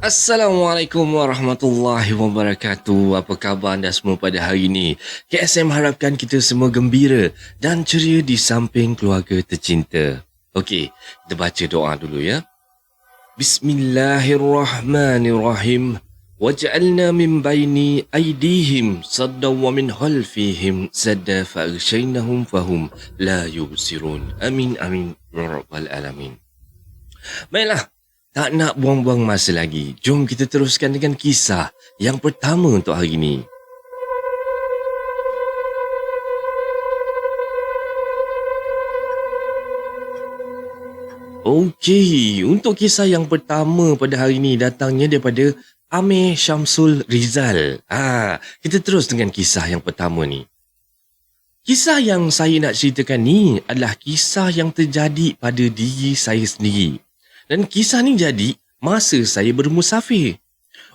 Assalamualaikum warahmatullahi wabarakatuh. Apa khabar anda semua pada hari ini? KSM harapkan kita semua gembira dan ceria di samping keluarga tercinta. Okey, kita baca doa dulu ya. Bismillahirrahmanirrahim. Waj'alna min baini aydihim sadda wa min khalfihim sadda fa'aghshaynahum fahum la yubsirun. Amin amin ya rabbal alamin. Baiklah, tak nak buang-buang masa lagi. Jom kita teruskan dengan kisah yang pertama untuk hari ini. Okey, untuk kisah yang pertama pada hari ini datangnya daripada Amir Syamsul Rizal. Kita terus dengan kisah yang pertama ni. Kisah yang saya nak ceritakan ni adalah kisah yang terjadi pada diri saya sendiri. Dan kisah ni jadi masa saya bermusafir.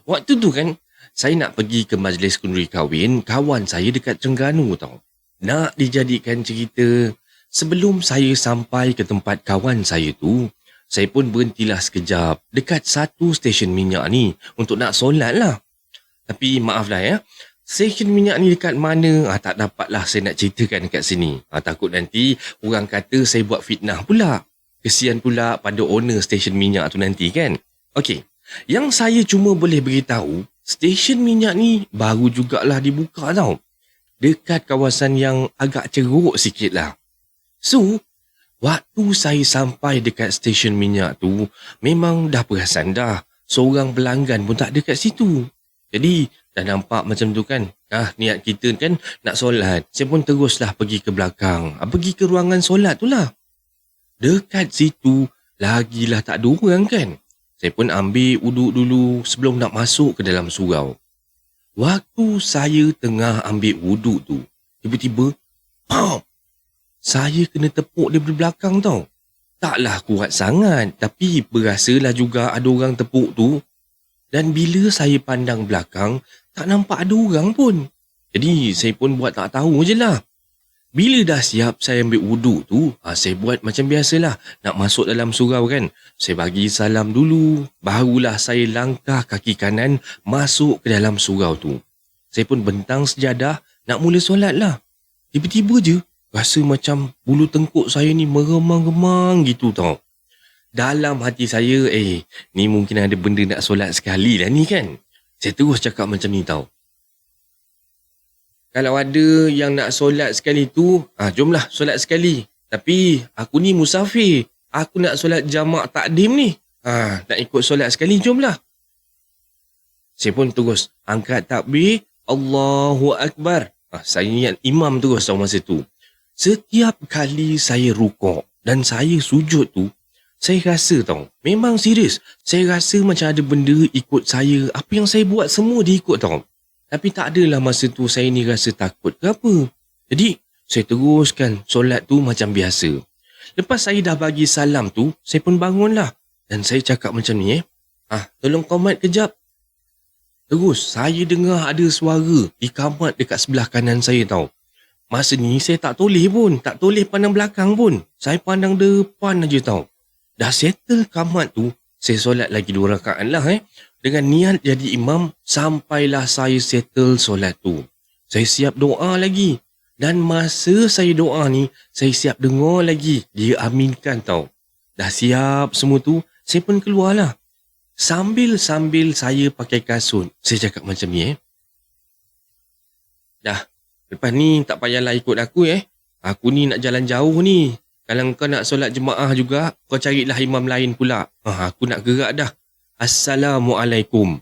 Waktu tu kan, saya nak pergi ke majlis kenduri kahwin kawan saya dekat Terengganu tau. Nak dijadikan cerita, sebelum saya sampai ke tempat kawan saya tu, saya pun berhentilah sekejap dekat satu stesen minyak ni untuk nak solat lah. Tapi maaflah ya, stesen minyak ni dekat mana? Tak dapatlah saya nak ceritakan dekat sini. Takut nanti orang kata saya buat fitnah pula. Kesian pula pada owner stesen minyak tu nanti kan. Okey, yang saya cuma boleh beritahu, stesen minyak ni baru jugalah dibuka tau. Dekat kawasan yang agak ceruk sikit lah. So, waktu saya sampai dekat stesen minyak tu, memang dah perasan dah. Seorang pelanggan pun tak ada kat situ. Jadi, dah nampak macam tu kan. Niat kita kan nak solat. Saya pun teruslah pergi ke belakang. Pergi ke ruangan solat tu lah. Dekat situ, lagilah tak ada orang kan. Saya pun ambil wuduk dulu sebelum nak masuk ke dalam surau. Waktu saya tengah ambil wuduk tu, tiba-tiba, saya kena tepuk daripada belakang tau. Taklah kuat sangat, tapi berasalah juga ada orang tepuk tu. Dan bila saya pandang belakang, tak nampak ada orang pun. Jadi saya pun buat tak tahu je lah. Bila dah siap saya ambil wuduk tu, saya buat macam biasalah. Nak masuk dalam surau kan. Saya bagi salam dulu. Barulah saya langkah kaki kanan masuk ke dalam surau tu. Saya pun bentang sejadah nak mula solat lah. Tiba-tiba je rasa macam bulu tengkuk saya ni meremang-remang gitu tau. Dalam hati saya, ni mungkin ada benda nak solat sekali lah ni kan. Saya terus cakap macam ni tau. Kalau ada yang nak solat sekali tu, jomlah solat sekali. Tapi aku ni musafir. Aku nak solat jamak takdim ni. Nak ikut solat sekali, jomlah. Saya pun terus angkat takbir, Allahu Akbar. Saya ingat imam terus tau masa tu. Setiap kali saya rukuk dan saya sujud tu, saya rasa tau, memang serius. Saya rasa macam ada benda ikut saya. Apa yang saya buat semua dia ikut tau. Tapi tak adalah masa tu saya ni rasa takut ke apa. Jadi, saya teruskan solat tu macam biasa. Lepas saya dah bagi salam tu, saya pun bangunlah. Dan saya cakap macam ni, tolong komat kejap. Terus, saya dengar ada suara ikamat dekat sebelah kanan saya tau. Masa ni, saya tak toleh pun. Tak toleh pandang belakang pun. Saya pandang depan aja tau. Dah settle kamat tu, saya solat lagi 2 rakaat lah dengan niat jadi imam sampailah saya settle solat tu. Saya siap doa lagi. Dan masa saya doa ni, saya siap dengar lagi dia aminkan tau. Dah siap semua tu, saya pun keluarlah. Sambil saya pakai kasut, saya cakap macam ni Dah, lepas ni tak payahlah ikut aku Aku ni nak jalan jauh ni. Kalau kau nak solat jemaah juga, kau carilah imam lain pula. Aku nak gerak dah. Assalamualaikum.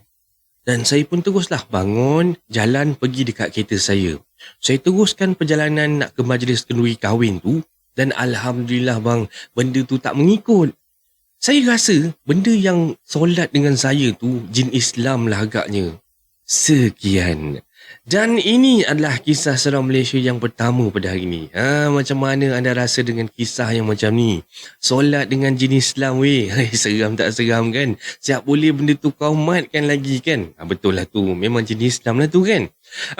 Dan saya pun teruslah bangun, jalan pergi dekat kereta saya. Saya teruskan perjalanan nak ke majlis kenduri kahwin tu. Dan Alhamdulillah bang, benda tu tak mengikut. Saya rasa benda yang solat dengan saya tu, jin Islam lah agaknya. Sekian. Dan ini adalah kisah seram Malaysia yang pertama pada hari ini. Macam mana anda rasa dengan kisah yang macam ni? Solat dengan jin Islam weh. Seram tak seram kan? Siap boleh benda tu kau matkan lagi kan? Betul lah tu. Memang jin Islam lah tu kan?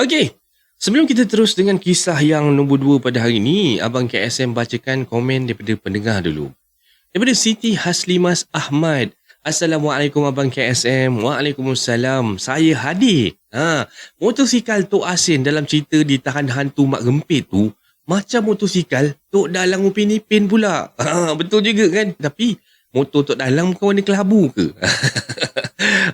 Okey. Sebelum kita terus dengan kisah yang nombor 2 pada hari ini, Abang KSM bacakan komen daripada pendengar dulu. Daripada Siti Haslimas Ahmad. Assalamualaikum Abang KSM. Waalaikumsalam. Saya Hadi. Motosikal Tok Asin dalam cerita ditahan hantu Mak Gempit tu macam motosikal Tok Dalang Upin Ipin pula. Betul juga kan? Tapi motor Tok Dalang bukan warna kelabu ke?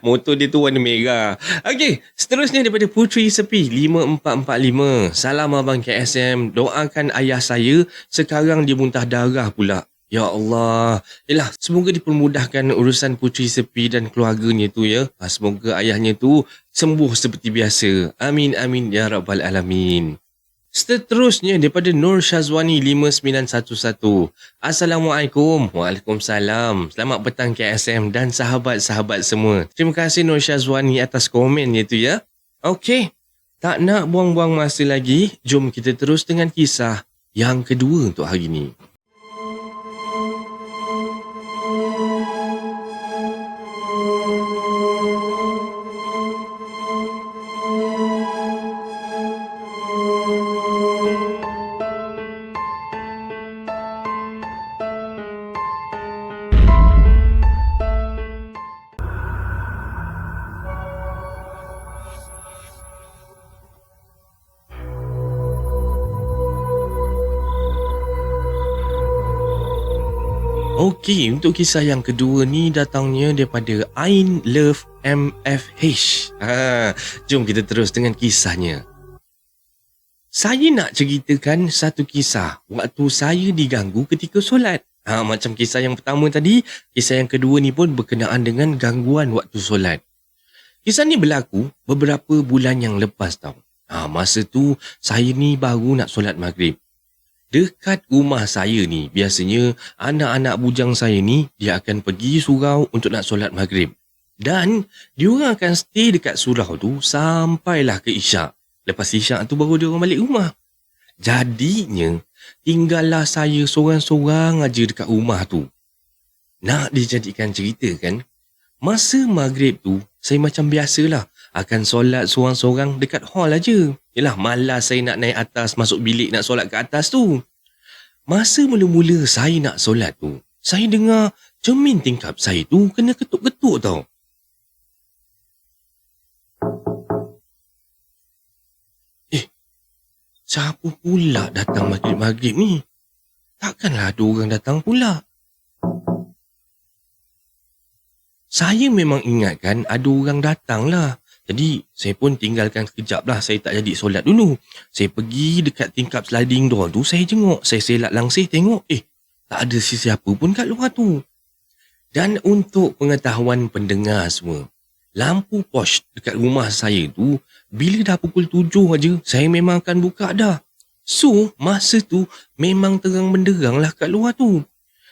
Motor dia tu warna merah. Okey, seterusnya daripada Putri Sepi 5445. Salam Abang KSM. Doakan ayah saya sekarang dia muntah darah pula. Ya Allah. Yalah, semoga dipermudahkan urusan Putri Sepi dan keluarganya tu ya. Semoga ayahnya tu sembuh seperti biasa. Amin amin ya rabbal alamin. Seterusnya daripada Nur Syazwani 5911. Assalamualaikum. Waalaikumsalam. Selamat petang KSM dan sahabat-sahabat semua. Terima kasih Nur Syazwani atas komennya tu ya. Okey. Tak nak buang-buang masa lagi, jom kita terus dengan kisah yang kedua untuk hari ini. Okey, untuk kisah yang kedua ni datangnya daripada Ain Love MFH. Jom kita terus dengan kisahnya. Saya nak ceritakan satu kisah waktu saya diganggu ketika solat. Macam kisah yang pertama tadi, kisah yang kedua ni pun berkenaan dengan gangguan waktu solat. Kisah ni berlaku beberapa bulan yang lepas tau. Masa tu saya ni baru nak solat maghrib. Dekat rumah saya ni, biasanya anak-anak bujang saya ni, dia akan pergi surau untuk nak solat maghrib. Dan diorang akan stay dekat surau tu sampailah ke isyak. Lepas isyak tu baru diorang balik rumah. Jadinya, tinggallah saya sorang-sorang aja dekat rumah tu. Nak dijadikan cerita kan, masa maghrib tu, saya macam biasalah akan solat sorang-sorang dekat hall aja. Yelah, malas saya nak naik atas, masuk bilik nak solat ke atas tu. Masa mula-mula saya nak solat tu, saya dengar cermin tingkap saya tu kena ketuk-ketuk tau. Siapa pula datang maghrib-maghrib ni? Takkanlah ada orang datang pula. Saya memang ingatkan ada orang datang lah. Jadi, saya pun tinggalkan sekejap lah. Saya tak jadi solat dulu. Saya pergi dekat tingkap sliding door tu, saya jenguk. Saya selak langsir tengok, tak ada sesiapa pun kat luar tu. Dan untuk pengetahuan pendengar semua, lampu pos dekat rumah saya tu, bila dah pukul 7 aja, saya memang akan buka dah. So, masa tu memang terang benderang lah kat luar tu.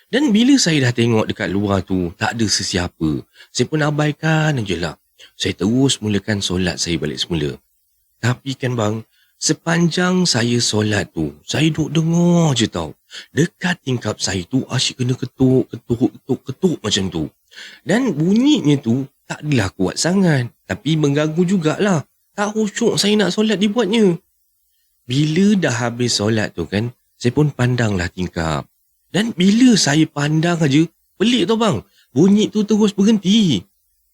Dan bila saya dah tengok dekat luar tu, tak ada sesiapa. Saya pun abaikan je lah. Saya terus mulakan solat saya balik semula. Tapi kan bang, sepanjang saya solat tu, saya duk dengar je tau. Dekat tingkap saya tu asyik kena ketuk macam tu. Dan bunyinya tu tak adalah kuat sangat. Tapi mengganggu jugalah. Tak khusyuk saya nak solat dibuatnya. Bila dah habis solat tu kan, saya pun pandanglah tingkap. Dan bila saya pandang aja, pelik tau bang. Bunyi tu terus berhenti.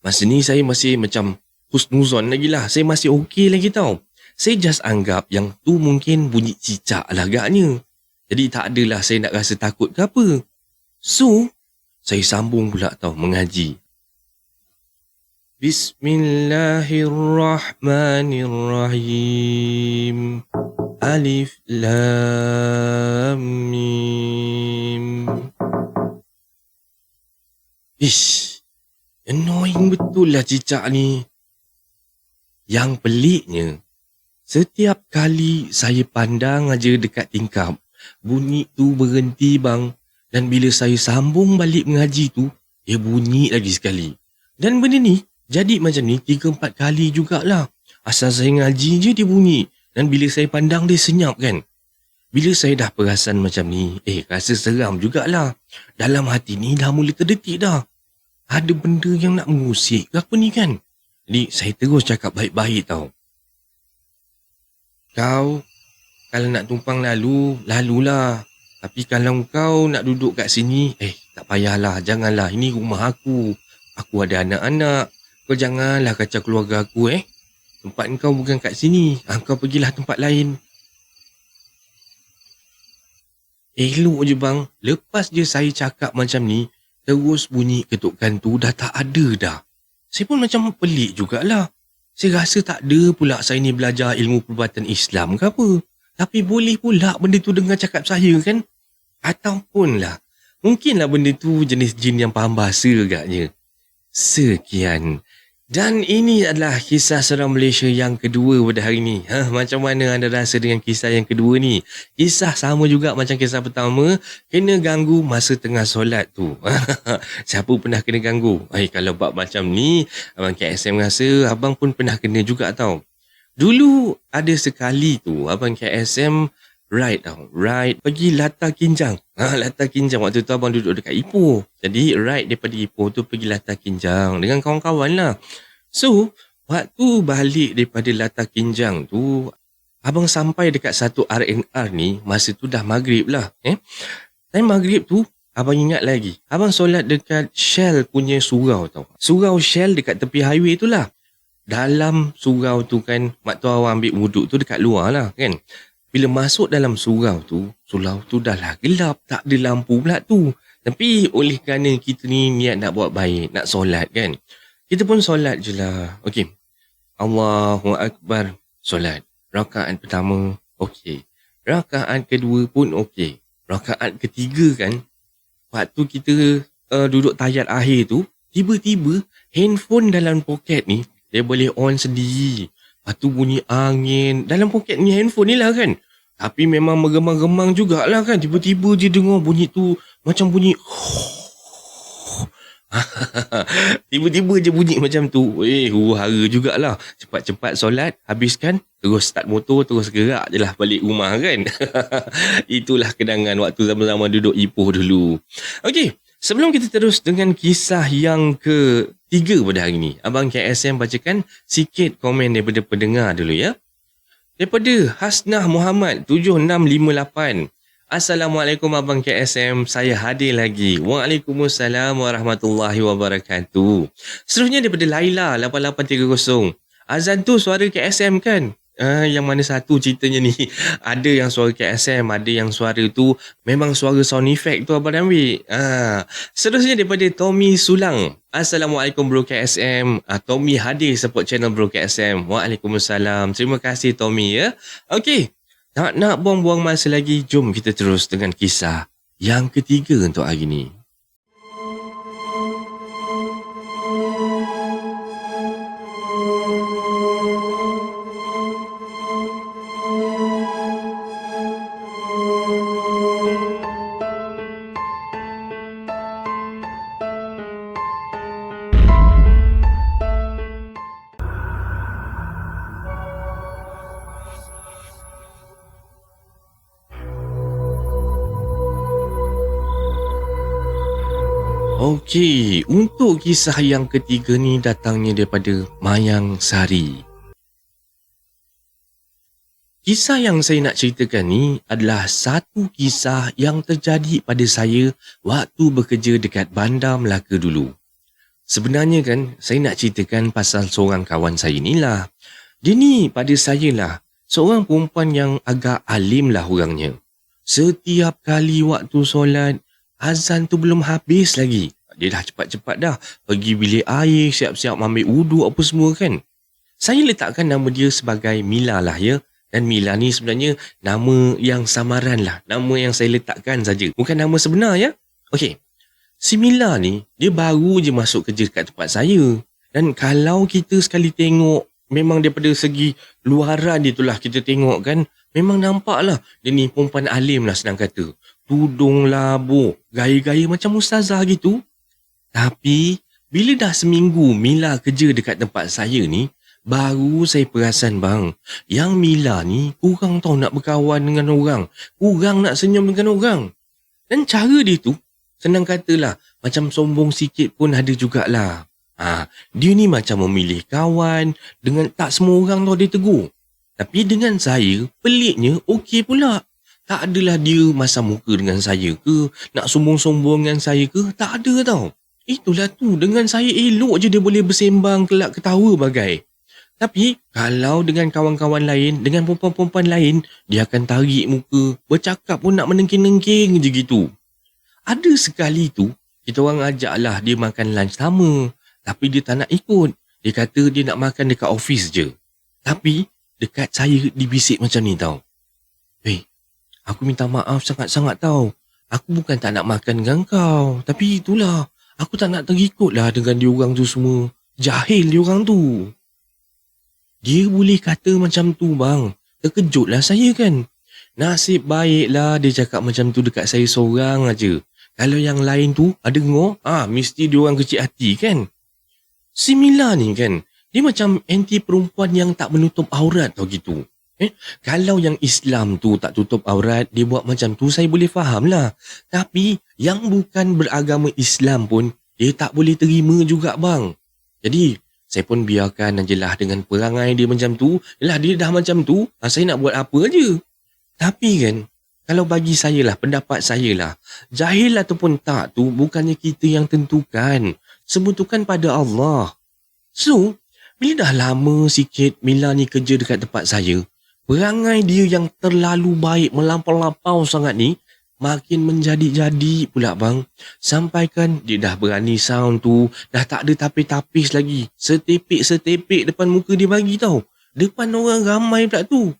Masa ni saya masih macam husnuzon lagi lah. Saya masih okey lagi tau. Saya just anggap yang tu mungkin bunyi cicak lah agaknya. Jadi tak adalah saya nak rasa takut ke apa. So, saya sambung pula tau mengaji. Bismillahirrahmanirrahim. Alif Lam Mim. Annoying betul lah cicak ni. Yang peliknya, setiap kali saya pandang aja dekat tingkap, bunyi tu berhenti bang. Dan bila saya sambung balik mengaji tu, dia bunyi lagi sekali. Dan benda ni jadi macam ni 3-4 kali jugalah. Asal saya ngaji je dia bunyi. Dan bila saya pandang dia senyap kan. Bila saya dah perasan macam ni, rasa seram jugalah. Dalam hati ni dah mula terdetik dah. Ada benda yang nak mengusik ke apa ni kan. Jadi saya terus cakap baik-baik tau. Kau kalau nak tumpang lalulah. Tapi kalau kau nak duduk kat sini, tak payahlah, janganlah. Ini rumah aku. Aku ada anak-anak. Kau janganlah kacau keluarga aku Tempat kau bukan kat sini. Kau pergilah tempat lain. Elok je bang. Lepas je saya cakap macam ni, terus bunyi ketukan tu dah tak ada dah. Saya pun macam pelik jugalah. Saya rasa tak ada pula saya ni belajar ilmu perubatan Islam ke apa. Tapi boleh pula benda tu dengar cakap saya kan. Ataupun lah, mungkinlah benda tu jenis jin yang faham bahasa agaknya. Sekian. Dan ini adalah kisah seram Malaysia yang kedua pada hari ni. Macam mana anda rasa dengan kisah yang kedua ni? Kisah sama juga macam kisah pertama, kena ganggu masa tengah solat tu. Siapa pernah kena ganggu? Kalau bab macam ni, Abang KSM rasa abang pun pernah kena juga tau. Dulu ada sekali tu, Abang KSM ride pergi Latar Kinjang. Latar Kinjang waktu tu abang duduk dekat Ipoh. Jadi ride daripada Ipoh tu pergi Latar Kinjang dengan kawan-kawan lah. So, waktu balik daripada Latar Kinjang tu, abang sampai dekat satu RNR ni, masa tu dah maghrib lah. Time maghrib tu, abang ingat lagi. Abang solat dekat Shell punya surau tau. Surau Shell dekat tepi highway tu lah. Dalam surau tu kan, mak tu awak ambil wuduk tu dekat luar lah kan. Bila masuk dalam surau tu dah lah gelap, tak ada lampu pula tu. Tapi oleh kerana kita ni niat nak buat baik, nak solat kan. Kita pun solat je lah. Okey. Allahu Akbar, solat. Rakaat pertama, okey. Rakaat kedua pun okey. Rakaat ketiga kan, waktu kita duduk tayat akhir tu, tiba-tiba handphone dalam poket ni, dia boleh on sendiri. Lepas tu bunyi angin. Dalam poket ni handphone ni lah kan. Tapi memang meremang-remang jugalah kan. Tiba-tiba je dengar bunyi tu. Macam bunyi. Tiba-tiba je bunyi macam tu. Huru-hara jugalah. Cepat-cepat solat. Habiskan. Terus start motor. Terus gerak je lah balik rumah kan. Itulah kenangan waktu zaman-zaman duduk Ipoh dulu. Okey. Sebelum kita terus dengan kisah yang ketiga pada hari ini, Abang KSM bacakan sikit komen daripada pendengar dulu ya. Daripada Hasnah Muhammad 7658. Assalamualaikum Abang KSM, saya hadir lagi. Waalaikumsalam warahmatullahi wabarakatuh. Seterusnya daripada Laila 8830. Azan tu suara KSM kan? Yang mana satu ceritanya ni? Ada yang suara KSM, ada yang suara tu memang suara sound effect tu Abang ambil. Seterusnya daripada Tommy Sulang. Assalamualaikum Bro KSM. Tommy hadir support channel Bro KSM. Waalaikumsalam. Terima kasih Tommy ya. Okey. Tak nak buang-buang masa lagi, jom kita terus dengan kisah yang ketiga untuk hari ni. Okey, untuk kisah yang ketiga ni datangnya daripada Mayang Sari. Kisah yang saya nak ceritakan ni adalah satu kisah yang terjadi pada saya waktu bekerja dekat Bandar Melaka dulu. Sebenarnya kan, saya nak ceritakan pasal seorang kawan saya ni lah. Dia ni pada saya lah, seorang perempuan yang agak alim lah orangnya. Setiap kali waktu solat, azan tu belum habis lagi. Dia dah cepat-cepat dah pergi bilik air, siap-siap ambil wuduk apa semua kan. Saya letakkan nama dia sebagai Mila lah ya. Dan Mila ni sebenarnya nama yang samaran lah. Nama yang saya letakkan saja. Bukan nama sebenar ya. Okey. Si Mila ni, dia baru je masuk kerja kat tempat saya. Dan kalau kita sekali tengok, memang daripada segi luaran dia tu lah kita tengok kan. Memang nampak lah. Dia ni perempuan alim lah senang kata. Tudung labuh, gaya-gaya macam ustazah gitu. Tapi, bila dah seminggu Mila kerja dekat tempat saya ni, baru saya perasan bang, yang Mila ni kurang tahu nak berkawan dengan orang. Kurang nak senyum dengan orang. Dan cara dia tu, senang katalah, macam sombong sikit pun ada jugalah. Dia ni macam memilih kawan, dengan tak semua orang tahu dia tegur. Tapi dengan saya, peliknya okey pula. Tak adalah dia masam muka dengan saya ke, nak sombong-sombong dengan saya ke, tak ada tau. Itulah tu, dengan saya elok je dia boleh bersembang kelak ketawa bagai. Tapi kalau dengan kawan-kawan lain, dengan perempuan-perempuan lain, dia akan tarik muka, bercakap pun nak menengking-nengking je gitu. Ada sekali tu, kita orang ajaklah dia makan lunch sama. Tapi dia tak nak ikut. Dia kata dia nak makan dekat office je. Tapi dekat saya dibisik macam ni tau. Aku minta maaf sangat-sangat tau. Aku bukan tak nak makan dengan kau. Tapi itulah, aku tak nak terikut lah dengan diorang tu semua. Jahil diorang tu. Dia boleh kata macam tu bang. Terkejutlah saya kan. Nasib baiklah dia cakap macam tu dekat saya seorang aja. Kalau yang lain tu ada dengar, mesti diorang kecil hati kan. Si Mila ni kan, dia macam anti perempuan yang tak menutup aurat tau gitu. Kalau yang Islam tu tak tutup aurat, dia buat macam tu saya boleh faham lah. Tapi yang bukan beragama Islam pun, dia tak boleh terima juga bang. Jadi, saya pun biarkan ajalah dengan perangai dia macam tu. Yalah dia dah macam tu, saya nak buat apa je. Tapi kan, kalau bagi saya lah, pendapat saya lah, jahil ataupun tak tu bukannya kita yang tentukan. Semua tu kan pada Allah. So, bila dah lama sikit Mila ni kerja dekat tempat saya, perangai dia yang terlalu baik melampau-lampau sangat ni makin menjadi-jadi pula bang. Sampaikan dia dah berani sound tu, dah tak ada tapis-tapis lagi. Setepek-setepek depan muka dia bagi tau. Depan orang ramai pula tu.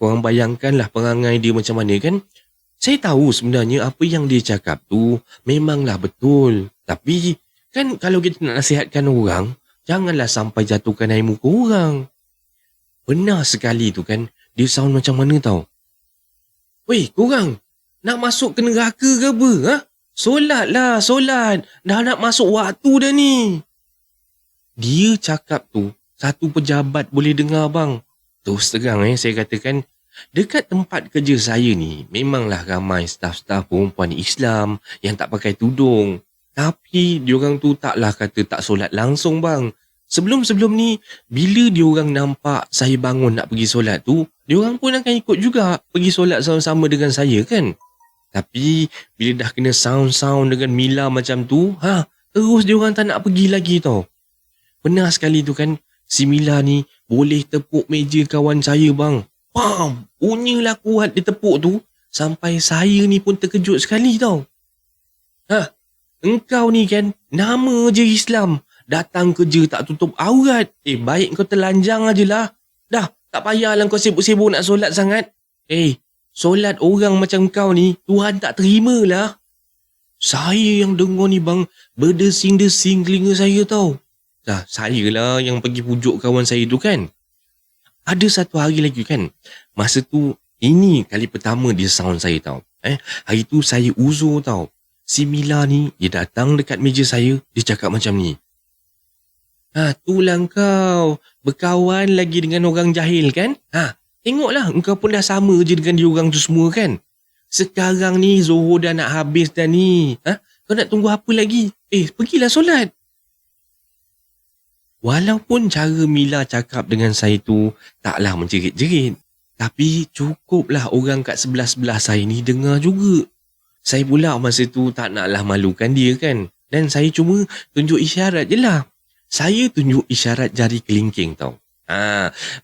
Korang bayangkanlah perangai dia macam mana kan. Saya tahu sebenarnya apa yang dia cakap tu memanglah betul. Tapi kan kalau kita nak nasihatkan orang, janganlah sampai jatuhkan air muka orang. Pernah sekali tu kan, dia sound macam mana tau. Weh, korang nak masuk ke neraka ke apa? Solat lah, solat. Dah nak masuk waktu dah ni. Dia cakap tu, satu pejabat boleh dengar bang. Terus terang saya katakan, dekat tempat kerja saya ni, memanglah ramai staf-staf perempuan Islam yang tak pakai tudung. Tapi diorang tu taklah kata tak solat langsung bang. Sebelum-sebelum ni, bila diorang nampak saya bangun nak pergi solat tu, diorang pun akan ikut juga pergi solat sama-sama dengan saya kan. Tapi bila dah kena sound-sound dengan Mila macam tu, terus diorang tak nak pergi lagi tau. Pernah sekali tu kan, si Mila ni boleh tepuk meja kawan saya bang. Pam! Punyalah kuat dia tepuk tu, sampai saya ni pun terkejut sekali tau. Engkau ni kan, nama je Islam. Datang kerja tak tutup aurat. Baik kau telanjang ajalah. Dah, tak payahlah kau sibuk-sibuk nak solat sangat. Solat orang macam kau ni, Tuhan tak terima lah. Saya yang dengar ni bang, berdesing-desing telinga saya tau. Saya lah yang pergi pujuk kawan saya tu kan. Ada satu hari lagi kan, masa tu, ini kali pertama dia sound saya tau. Hari tu saya uzur tau. Si Mila ni, dia datang dekat meja saya, dia cakap macam ni. Itulah kau, berkawan lagi dengan orang jahil kan? Tengoklah, engkau pun dah sama je dengan diorang tu semua kan? Sekarang ni Zohor dah nak habis dah ni. Kau nak tunggu apa lagi? Pergilah solat. Walaupun cara Mila cakap dengan saya tu taklah menjerit-jerit, tapi cukuplah orang kat sebelah-sebelah saya ni dengar juga. Saya pula masa tu tak naklah malukan dia kan. Dan saya cuma tunjuk isyarat je lah. Saya tunjuk isyarat jari kelingking tau.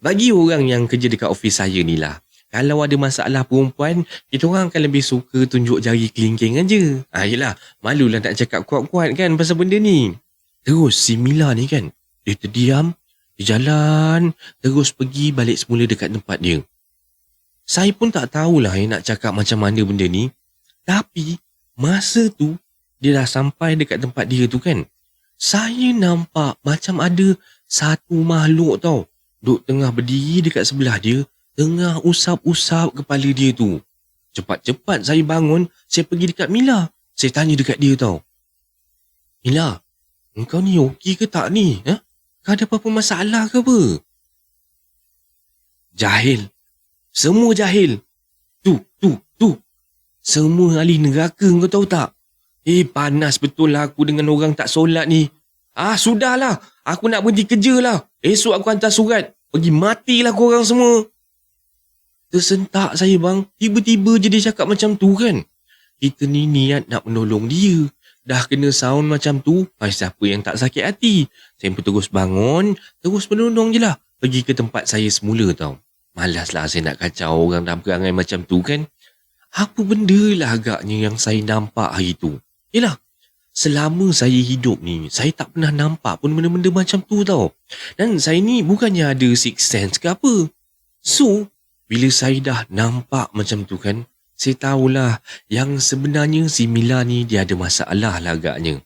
Bagi orang yang kerja dekat office saya ni lah, kalau ada masalah perempuan, kita orang akan lebih suka tunjuk jari kelingking aja. Yelah, malulah nak cakap kuat-kuat kan pasal benda ni. Terus si Mila ni kan, dia terdiam, dia jalan, terus pergi balik semula dekat tempat dia. Saya pun tak tahulah nak cakap macam mana benda ni. Tapi, masa tu, dia dah sampai dekat tempat dia tu kan. Saya nampak macam ada satu makhluk tau. Duk tengah berdiri dekat sebelah dia, tengah usap-usap kepala dia tu. Cepat-cepat saya bangun, saya pergi dekat Mila. Saya tanya dekat dia tau. Mila, engkau ni okey ke tak ni? Kau ada apa-apa masalah ke apa? Jahil. Semua jahil. Tu. Semua ahli neraka kau tahu tak? Panas betul lah aku dengan orang tak solat ni. Sudahlah. Aku nak berhenti kerja lah. Esok aku hantar surat. Pergi matilah korang semua. Tersentak saya bang. Tiba-tiba je dia cakap macam tu kan. Kita ni niat nak menolong dia. dah kena sound macam tu, siapa yang tak sakit hati? Saya pun terus bangun, terus menundung je lah. Pergi ke tempat saya semula tau. Malaslah saya nak kacau orang dah berangai macam tu kan. Apa benda lah agaknya yang saya nampak hari tu? Yelah, selama saya hidup ni, saya tak pernah nampak pun benda-benda macam tu tau. Dan saya ni bukannya ada sixth sense ke apa. So, bila saya dah nampak macam tu kan, saya tahulah yang sebenarnya si Mila ni dia ada masalah lah agaknya.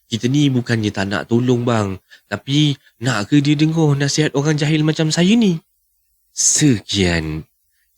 Kita ni bukannya tak nak tolong bang, tapi nak ke dia dengar nasihat orang jahil macam saya ni? Sekian.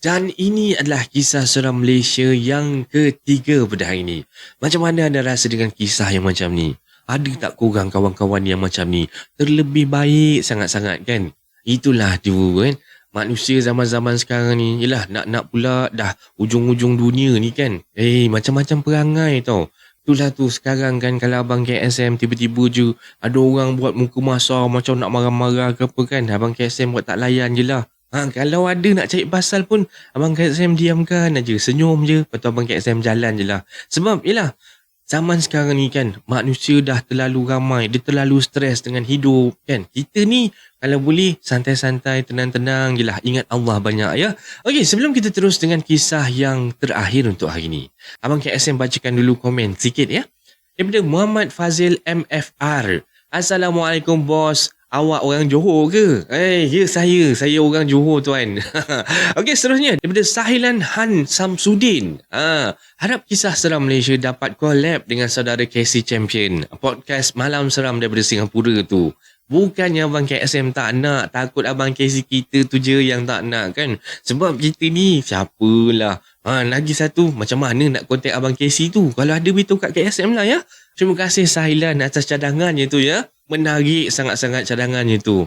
Dan ini adalah kisah seram Malaysia yang ketiga pada hari ini. Macam mana anda rasa dengan kisah yang macam ni? Ada tak korang kawan-kawan yang macam ni? Terlebih baik sangat-sangat kan? Itulah dia kan. Manusia zaman-zaman sekarang ni, yelah nak pula dah ujung-ujung dunia ni kan. Macam-macam perangai tau. Itulah tu sekarang kan, kalau Abang KSM tiba-tiba je ada orang buat muka masar macam nak marah-marah ke apa kan. Abang KSM buat tak layan je lah. Kalau ada nak cari pasal pun, Abang KSM diamkan aja, senyum je. Lepas tu Abang KSM jalan je lah. Sebab yelah, zaman sekarang ni kan, manusia dah terlalu ramai, dia terlalu stres dengan hidup kan. Kita ni kalau boleh santai-santai, tenang-tenang je lah. Ingat Allah banyak ya. Okey, sebelum kita terus dengan kisah yang terakhir untuk hari ni, Abang KSM bacakan dulu komen sikit ya. Daripada Muhammad Fazil MFR. Assalamualaikum bos. Awak orang Johor ke? Ya saya orang Johor tuan. Okey, seterusnya daripada Sahilan Han Samsudin. Harap kisah seram Malaysia dapat collab dengan saudara Casey Champion. Podcast Malam Seram daripada Singapura tu. Bukannya Abang KSM tak nak, takut Abang Casey kita tu je yang tak nak kan. Sebab kita ni siapalah. Lagi satu, macam mana nak kontak Abang Casey tu? Kalau ada beritahu kat KSM lah ya. Terima kasih Sahilan atas cadangannya tu ya. Menarik sangat-sangat cadangannya tu.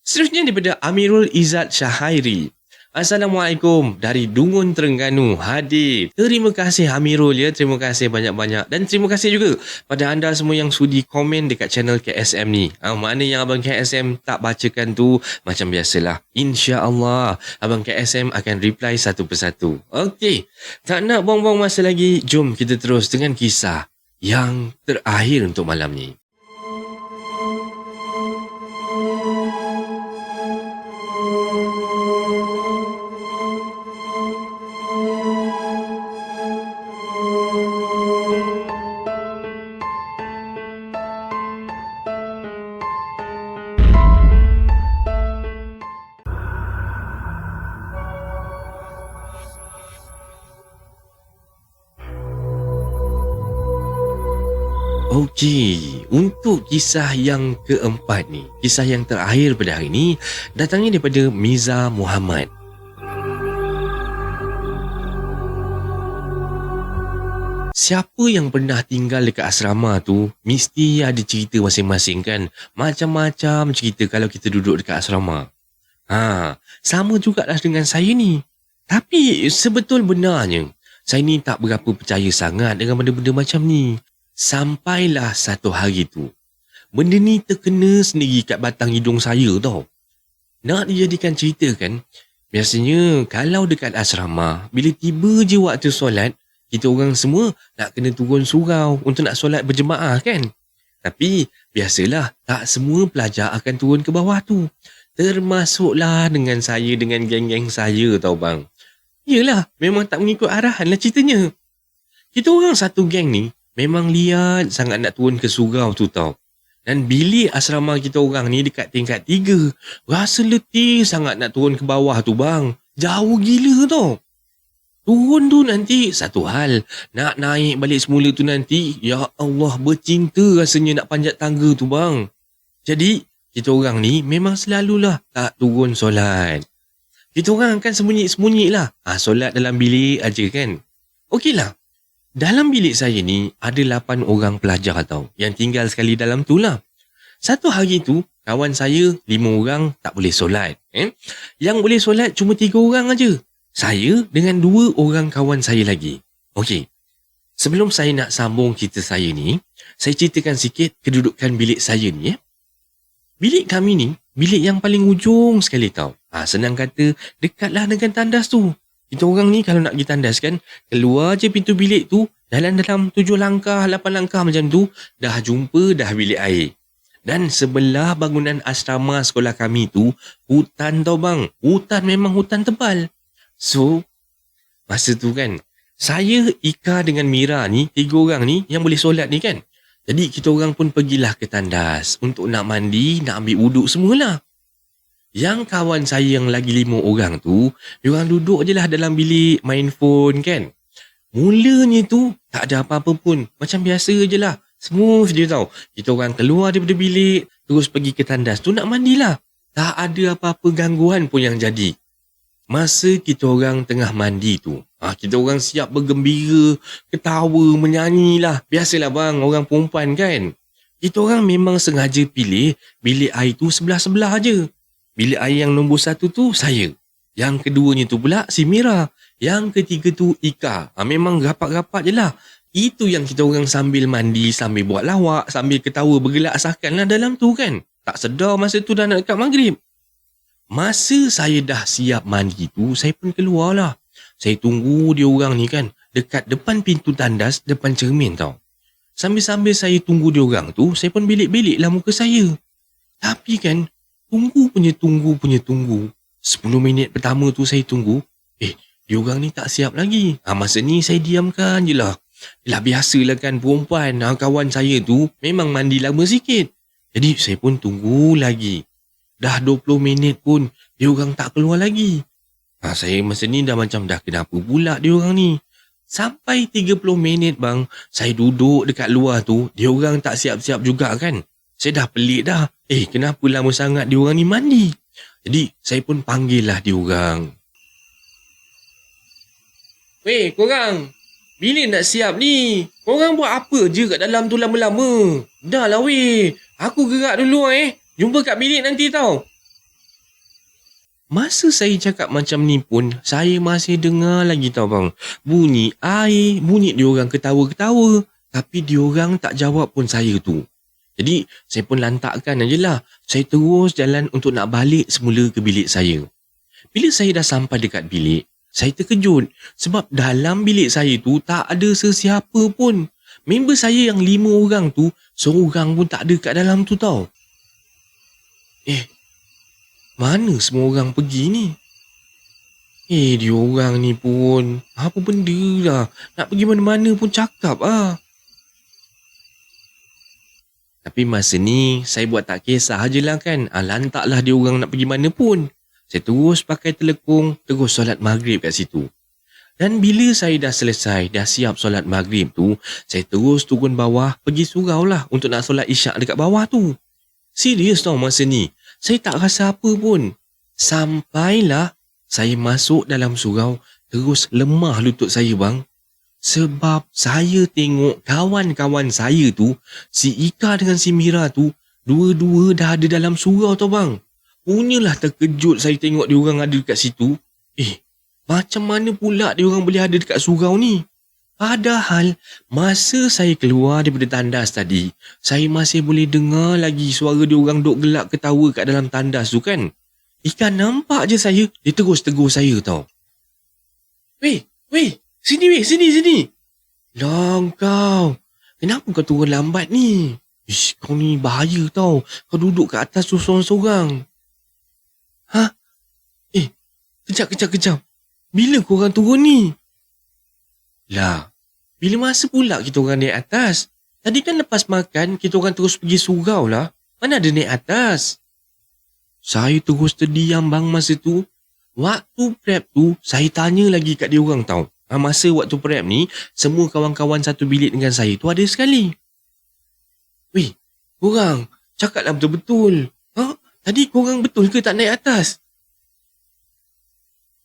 Seterusnya daripada Amirul Izzat Syahairi. Assalamualaikum dari Dungun Terengganu hadir. Terima kasih Amirul ya, terima kasih banyak-banyak. Dan terima kasih juga pada anda semua yang sudi komen dekat channel KSM ni. Mana yang Abang KSM tak bacakan tu, macam biasalah, insya-Allah Abang KSM akan reply satu persatu. Okey, tak nak buang-buang masa lagi, jom kita terus dengan kisah yang terakhir untuk malam ni. Okey, untuk kisah yang keempat ni, kisah yang terakhir pada hari ni, datangnya daripada Miza Muhammad. Siapa yang pernah tinggal dekat asrama tu, mesti ada cerita masing-masing kan. Macam-macam cerita kalau kita duduk dekat asrama. Sama jugalah dengan saya ni. Tapi sebetul benarnya, saya ni tak berapa percaya sangat dengan benda-benda macam ni. Sampailah satu hari tu, benda ni terkena sendiri kat batang hidung saya tau. Nak dijadikan cerita kan, biasanya kalau dekat asrama, bila tiba je waktu solat, kita orang semua nak kena turun surau untuk nak solat berjemaah kan. Tapi biasalah, tak semua pelajar akan turun ke bawah tu. Termasuklah dengan saya, dengan geng-geng saya tau bang. Yelah, memang tak mengikut arahan lah ceritanya. Kita orang satu geng ni memang liat sangat nak turun ke surau tu tau. Dan bilik asrama kita orang ni dekat tingkat 3. Rasa letih sangat nak turun ke bawah tu bang. Jauh gila tau. Turun tu nanti satu hal. Nak naik balik semula tu nanti, ya Allah, bercinta rasanya nak panjat tangga tu bang. Jadi, kita orang ni memang selalulah tak turun solat. Kita orang akan sembunyi-sembunyi lah. Solat dalam bilik aja kan. Okeylah. Dalam bilik saya ni ada 8 orang pelajar tau yang tinggal sekali dalam tu lah. Satu hari tu, kawan saya 5 orang tak boleh solat. Yang boleh solat cuma 3 orang aja. Saya dengan 2 orang kawan saya lagi. Okey, sebelum saya nak sambung cerita saya ni, saya ceritakan sikit kedudukan bilik saya ni. Bilik kami ni, bilik yang paling ujung sekali tau. Senang kata, dekatlah dengan tandas tu. Kita orang ni kalau nak pergi tandas kan, keluar je pintu bilik tu, dalam 7 langkah, 8 langkah macam tu, dah jumpa dah bilik air. Dan sebelah bangunan asrama sekolah kami tu, hutan tau bang. Hutan memang hutan tebal. So, masa tu kan, saya, Ika dengan Mira ni, 3 orang ni yang boleh solat ni kan. Jadi kita orang pun pergilah ke tandas untuk nak mandi, nak ambil wuduk semualah. Yang kawan saya yang lagi 5 orang tu, diorang duduk je lah dalam bilik main phone kan. Mulanya tu tak ada apa-apa pun. Macam biasa je lah. Smooth je tau. Kita orang keluar daripada bilik, terus pergi ke tandas tu nak mandilah. Tak ada apa-apa gangguan pun yang jadi. Masa kita orang tengah mandi tu, kita orang siap bergembira, ketawa, menyanyilah. Biasalah bang, orang perempuan kan. Kita orang memang sengaja pilih bilik air tu sebelah-sebelah je. Bilik air yang nombor 1 tu saya. Yang keduanya tu pula si Mira. Yang ketiga tu Ika. Memang rapat-rapat je lah. Itu yang kita orang sambil mandi, sambil buat lawak, sambil ketawa bergelak asakan lah dalam tu kan. Tak sedar masa tu dah nak dekat maghrib. Masa saya dah siap mandi tu, saya pun keluar lah. Saya tunggu dia orang ni kan, dekat depan pintu tandas, depan cermin tau. Sambil-sambil saya tunggu dia orang tu, saya pun belik-belik lah muka saya. Tapi kan, tunggu punya tunggu. 10 minit pertama tu saya tunggu, dia orang ni tak siap lagi. Masa ni saya diamkan je lah. Yelah biasalah kan perempuan, kawan saya tu memang mandi lama sikit. Jadi saya pun tunggu lagi. Dah 20 minit pun dia orang tak keluar lagi. Saya masa ni dah macam dah kenapa pula dia orang ni. Sampai 30 minit bang, saya duduk dekat luar tu, dia orang tak siap-siap juga kan. Saya dah pelik dah. Kenapa lama sangat dia orang ni mandi? Jadi saya pun panggil lah dia orang. Weh korang, bila nak siap ni? Korang buat apa je kat dalam tu lama-lama? Dah lah weh, aku gerak dulu Jumpa kat bilik nanti tau. Masa saya cakap macam ni pun, saya masih dengar lagi tau bang. Bunyi air, bunyi diorang ketawa-ketawa. Tapi diorang tak jawab pun saya tu. Jadi, saya pun lantakkan aje lah. Saya terus jalan untuk nak balik semula ke bilik saya. Bila saya dah sampai dekat bilik, saya terkejut. Sebab dalam bilik saya tu tak ada sesiapa pun. Member saya yang 5 orang tu, seorang pun tak ada kat dalam tu tau. Mana semua orang pergi ni? Dia orang ni pun, apa benda lah. Nak pergi mana-mana pun cakap Tapi masa ni, saya buat tak kisah je lah kan. Lantaklah dia orang nak pergi mana pun. Saya terus pakai telekung, terus solat maghrib kat situ. Dan bila saya dah selesai, dah siap solat maghrib tu, saya terus turun bawah, pergi surau lah untuk nak solat isyak dekat bawah tu. Serius tau masa ni. Saya tak rasa apa pun. Sampailah saya masuk dalam surau, terus lemah lutut saya bang. Sebab saya tengok kawan-kawan saya tu, si Ika dengan si Mira tu, dua-dua dah ada dalam surau tau bang. Punyalah terkejut saya tengok diorang ada dekat situ. Macam mana pula diorang boleh ada dekat surau ni? Padahal, masa saya keluar daripada tandas tadi, saya masih boleh dengar lagi suara diorang duk gelak ketawa kat dalam tandas tu kan. Ikan nampak je saya, dia terus tegur saya tau. Weh, sini. Lah kau, kenapa kau turun lambat ni? Kau ni bahaya tau, kau duduk kat atas tu sorang-sorang. Kejap. Bila korang turun ni? Lah, bila masa pula kita orang naik atas? Tadi kan lepas makan, kita orang terus pergi surau lah. Mana ada naik atas? Saya terus terdiam bang masa tu. Waktu prep tu, saya tanya lagi kat dia orang tau. Masa waktu prep ni, semua kawan-kawan satu bilik dengan saya tu ada sekali. Weh, korang, cakaplah betul-betul. Tadi korang betul ke tak naik atas?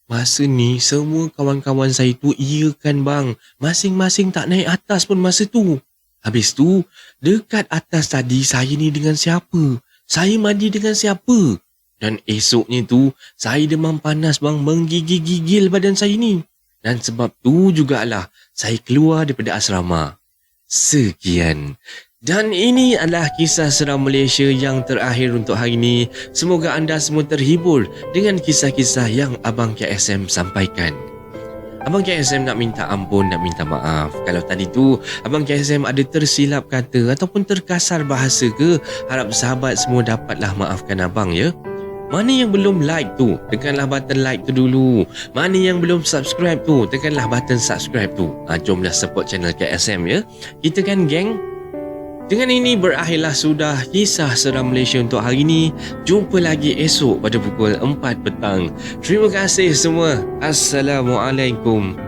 Masa ni, semua kawan-kawan saya tu iyakan bang. Masing-masing tak naik atas pun masa tu. Habis tu, dekat atas tadi saya ni dengan siapa? Saya mandi dengan siapa? Dan esoknya tu, saya demam panas bang, menggigil-gigil badan saya ni. Dan sebab tu jugalah, saya keluar daripada asrama. Sekian. Dan ini adalah kisah seram Malaysia yang terakhir untuk hari ini. Semoga anda semua terhibur dengan kisah-kisah yang Abang KSM sampaikan. Abang KSM nak minta ampun, nak minta maaf. Kalau tadi tu Abang KSM ada tersilap kata ataupun terkasar bahasa ke, harap sahabat semua dapatlah maafkan abang ya. Mana yang belum like tu, tekanlah button like tu dulu. Mana yang belum subscribe tu, tekanlah button subscribe tu. Jomlah support channel KSM ya. Kita kan geng. Dengan ini berakhirlah sudah kisah seram Malaysia untuk hari ini. Jumpa lagi esok pada pukul 4 petang. Terima kasih semua. Assalamualaikum.